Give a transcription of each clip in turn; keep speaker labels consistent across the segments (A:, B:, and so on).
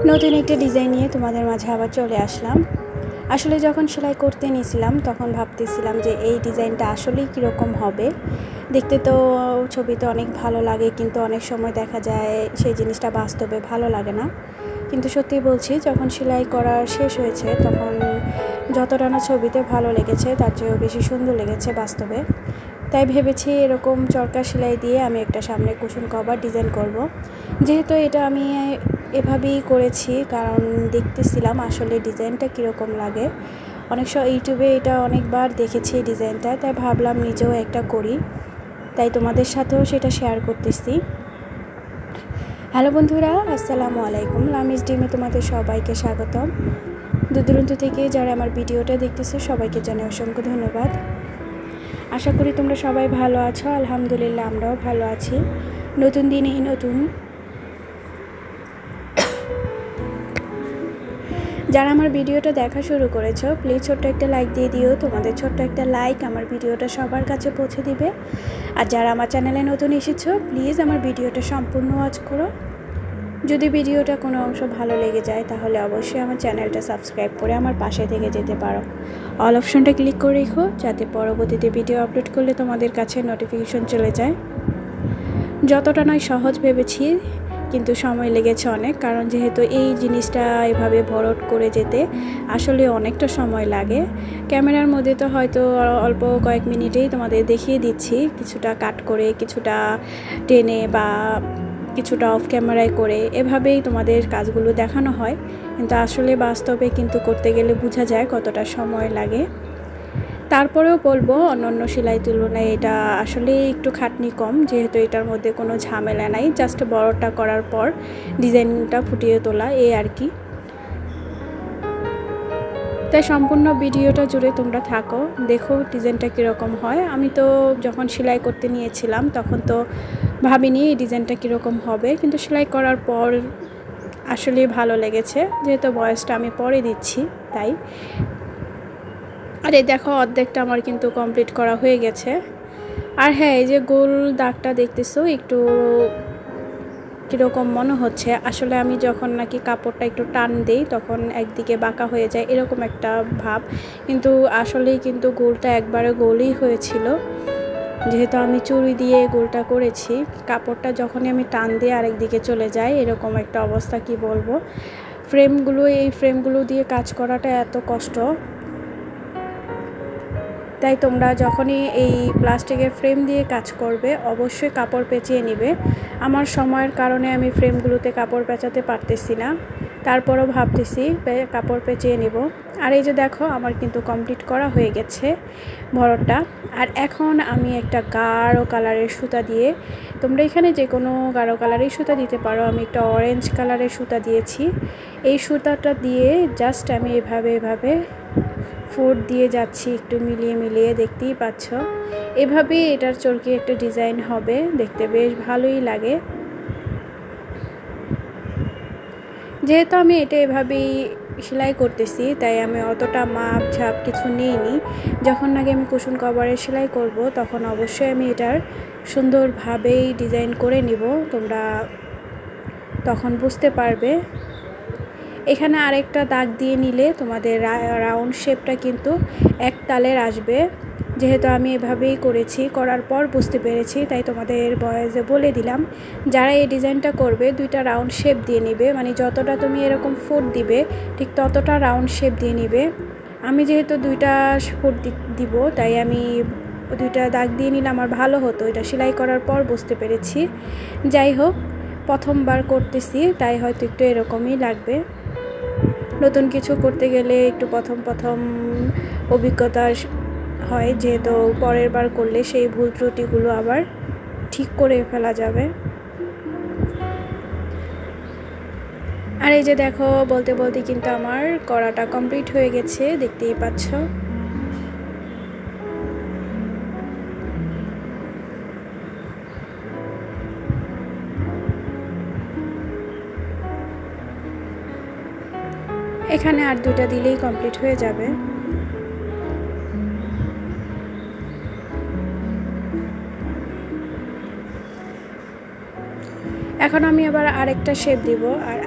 A: নতুন একটা ডিজাইন নিয়ে তোমাদের মাঝে আবার চলে আসলাম। আসলে যখন সেলাই করতে নিয়েছিলাম তখন ভাবতেছিলাম যে এই ডিজাইনটা আসলেই কীরকম হবে। দেখতে তো ছবিতে অনেক ভালো লাগে, কিন্তু অনেক সময় দেখা যায় সেই জিনিসটা বাস্তবে ভালো লাগে না। কিন্তু সত্যি বলছি, যখন সেলাই করা শেষ হয়েছে তখন যতটা না ছবিতে ভালো লেগেছে তার চেয়েও বেশি সুন্দর লেগেছে বাস্তবে। তাই ভেবেছি এরকম চরকা সেলাই দিয়ে আমি একটা সামনে কুশন কভার ডিজাইন করব। যেহেতু এটা আমি এভাবেই করেছি, কারণ দেখতেছিলাম আসলে ডিজাইনটা কীরকম লাগে। অনেক সময় ইউটিউবে এটা অনেকবার দেখেছি ডিজাইনটা, তাই ভাবলাম নিজেও একটা করি, তাই তোমাদের সাথেও সেটা শেয়ার করতেছি। হ্যালো বন্ধুরা, আসসালামু আলাইকুম। লামিজ ডিমে তোমাদের সবাইকে স্বাগতম। দূর দূরান্ত থেকে যারা আমার ভিডিওটা দেখতেছে সবাইকে জানাই অসংখ্য ধন্যবাদ। আশা করি তোমরা সবাই ভালো আছো। আলহামদুলিল্লাহ, আমরাও ভালো আছি। নতুন দিনে নতুন যারা আমার ভিডিওটা দেখা শুরু করেছো, প্লিজ ছোট্ট একটা লাইক দিয়ে দিও। তোমাদের ছোট্ট একটা লাইক আমার ভিডিওটা সবার কাছে পৌঁছে দিবে। আর যারা আমার চ্যানেলে নতুন এসেছো, প্লিজ আমার ভিডিওটা সম্পূর্ণ ওয়াচ করো। যদি ভিডিওটা কোনো অংশ ভালো লেগে যায় তাহলে অবশ্যই আমার চ্যানেলটা সাবস্ক্রাইব করে আমার পাশে থেকে যেতে পারো। অল অপশনটা ক্লিক করে রেখো, যাতে পরবর্তীতে ভিডিও আপলোড করলে তোমাদের কাছে নোটিফিকেশন চলে যায়। যতটা নয় সহজ ভেবেছি, কিন্তু সময় লেগেছে অনেক, কারণ যেহেতু এই জিনিসটা এভাবে ভরট করে যেতে আসলে অনেকটা সময় লাগে। ক্যামেরার মধ্যে তো হয়তো অল্প কয়েক মিনিটেই তোমাদের দেখিয়ে দিচ্ছি, কিছুটা কাট করে, কিছুটা টেনে বা কিছুটা অফ ক্যামেরায় করে এভাবেই তোমাদের কাজগুলো দেখানো হয়। কিন্তু আসলে বাস্তবে কিন্তু করতে গেলে বোঝা যায় কতটা সময় লাগে। তারপরেও বলবো অন্যান্য সেলাই তুলনায় এটা আসলে একটু খাটনি কম, যেহেতু এটার মধ্যে কোনো ঝামেলা নাই। জাস্ট বড়টা করার পর ডিজাইনটা ফুটিয়ে তোলা, এই আর কি। তাই সম্পূর্ণ ভিডিওটা জুড়ে তোমরা থাকো, দেখো ডিজাইনটা কীরকম হয়। আমি তো যখন সেলাই করতে নিয়েছিলাম তখন তো ভাবিনি এই ডিজাইনটা কীরকম হবে, কিন্তু সেলাই করার পর আসলে ভালো লেগেছে। যেহেতু ভয়েসটা আমি পরে দিচ্ছি তাই। আর এই দেখো, অর্ধেকটা আমার কিন্তু কমপ্লিট করা হয়ে গেছে। আর হ্যাঁ, এই যে গোল দাগটা দেখতেছো, একটু কীরকম মনে হচ্ছে, আসলে আমি যখন নাকি কাপড়টা একটু টান দিই তখন একদিকে বাঁকা হয়ে যায়, এরকম একটা ভাব। কিন্তু আসলেই কিন্তু গোলটা একবারে গোলই হয়েছিল, যেহেতু আমি চুড়ি দিয়ে গোলটা করেছি। কাপড়টা যখনই আমি টান দিয়ে আরেকদিকে চলে যায়, এরকম একটা অবস্থা, কি বলবো। এই ফ্রেমগুলো দিয়ে কাজ করাটা এত কষ্ট। তাই তোমরা যখনই এই প্লাস্টিকের ফ্রেম দিয়ে কাজ করবে অবশ্যই কাপড় পেঁচিয়ে নেবে। আমার সময়ের কারণে আমি ফ্রেমগুলোতে কাপড় পেঁচাতে পারতেছি না, তারপরও ভাবতেছি কাপড় পেঁচিয়ে নেব। আর এই যে দেখো, আমার কিন্তু কমপ্লিট করা হয়ে গেছে ভরতটা। আর এখন আমি একটা গাঢ় কালারের সুতা দিয়ে, তোমরা এখানে যে কোনো গাঢ় কালারের সুতা দিতে পারো, আমি একটা অরেঞ্জ কালারের সুতা দিয়েছি। এই সুতাটা দিয়ে জাস্ট আমি এভাবে ফুট দিয়ে যাচ্ছি, একটু মিলিয়ে মিলিয়ে, দেখতেই পাচ্ছ। এভাবেই এটার চরকি একটা ডিজাইন হবে, দেখতে বেশ ভালোই লাগে। যেহেতু আমি এটা এভাবেই সেলাই করতেছি তাই আমি অতটা মাপ ঝাপ কিছু নিইনি। যখন নাকি আমি কুশন কভারে সেলাই করব তখন অবশ্যই আমি এটার সুন্দরভাবেই ডিজাইন করে নিব, তোমরা তখন বুঝতে পারবে। এখানে আরেকটা দাগ দিয়ে নিলে তোমাদের রাউন্ড শেপটা কিন্তু এক তালের আসবে। যেহেতু আমি এভাবেই করেছি, করার পর বুঝতে পেরেছি, তাই তোমাদের ভয়েসে বলে দিলাম। যারা এই ডিজাইনটা করবে দুইটা রাউন্ড শেপ দিয়ে নিবে, মানে যতটা তুমি এরকম ফুট দিবে ঠিক ততটা রাউন্ড শেপ দিয়ে নিবে। আমি যেহেতু দুইটা ফুট দিব তাই আমি দুইটা দাগ দিয়ে নিলাম, আর ভালো হতো এটা সেলাই করার পর বুঝতে পেরেছি। যাই হোক, প্রথমবার করতেছি তাই হয়তো একটু এরকমই লাগবে। নতুন কিছু করতে গেলে একটু প্রথম অভিজ্ঞতা হয়, যেহেতু পরের বার করলে সেই ভুল ত্রুটিগুলো আবার ঠিক করে ফেলা যাবে। আর এই যে দেখো, বলতে বলতে কিন্তু আমার করাটা কমপ্লিট হয়ে গেছে, দেখতেই পাচ্ছ। এখানে আর দুইটা দিলেই কমপ্লিট হয়ে যাবে। এখন আমি আবার আরেকটা শেপ দিব, আর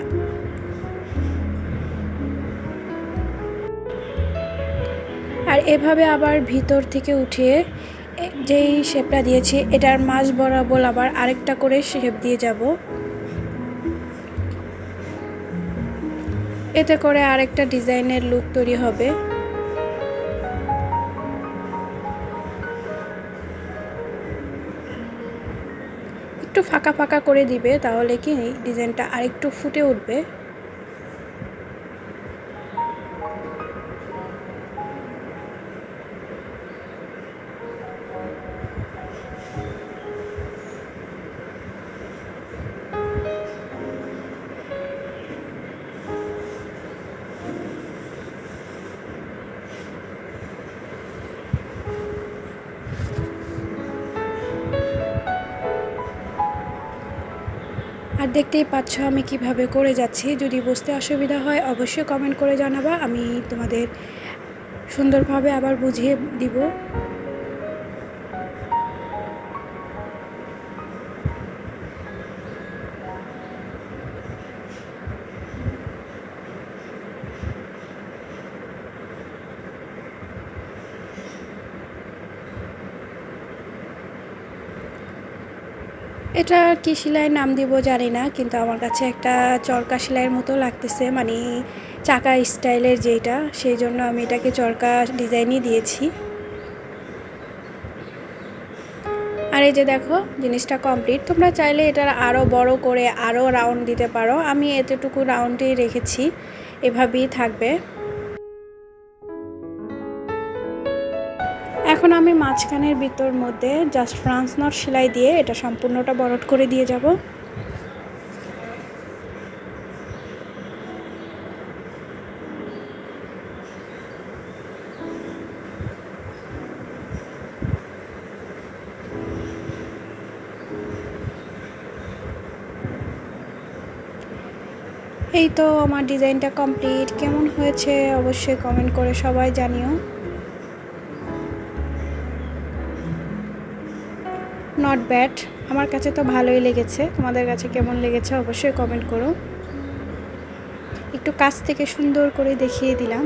A: আর এভাবে আবার ভিতর থেকে উঠিয়ে যেই শেপটা দিয়েছি এটার মাঝ বরাবর আবার আরেকটা করে শেপ দিয়ে যাব। এতে করে আরেকটা ডিজাইনের লুক তৈরি হবে। একটু ফাঁকা ফাঁকা করে দিবে, তাহলে কি ডিজাইনটা আরেকটু ফুটে উঠবে। আর দেখতেই পাচ্ছ আমি কিভাবে করে যাচ্ছি। যদি বুঝতে অসুবিধা হয় অবশ্যই কমেন্ট করে জানাবা, আমি তোমাদের সুন্দরভাবে আবার বুঝিয়ে দিব। এটা কি সেলাইয়ের নাম দিব জানি না, কিন্তু আমার কাছে একটা চরকা সেলাইয়ের মতো লাগতেছে, মানে চাকা স্টাইলের যেটা, সেই জন্য আমি এটাকে চরকা ডিজাইনই দিয়েছি। আর এই যে দেখো জিনিসটা কমপ্লিট। তোমরা চাইলে এটার আরও বড় করে আরও রাউন্ড দিতে পারো, আমি এতটুকু রাউন্ডই রেখেছি, এভাবেই থাকবে। এখন আমি মাঝখানের ভিতর মধ্যে জাস্ট ফ্রান্স নট সেলাই দিয়ে এটা সম্পূর্ণটা বরট করে দিয়ে যাব। এই তো আমার ডিজাইনটা কমপ্লিট। কেমন হয়েছে অবশ্যই কমেন্ট করে সবাই জানিও। নট ব্যাড, আমার কাছে তো ভালোই লেগেছে। তোমাদের কাছে কেমন লেগেছে অবশ্যই কমেন্ট করো। একটু কাছ থেকে সুন্দর করে দেখিয়ে দিলাম।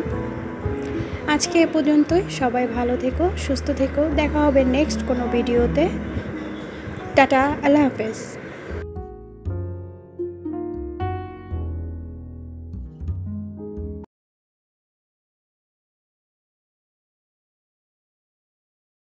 A: আজকে এ পর্যন্তই। সবাই ভালো থেকো, সুস্থ থেকো। দেখা হবে নেক্সট কোনো ভিডিওতে। টাটা, আল্লাহ হাফেজ।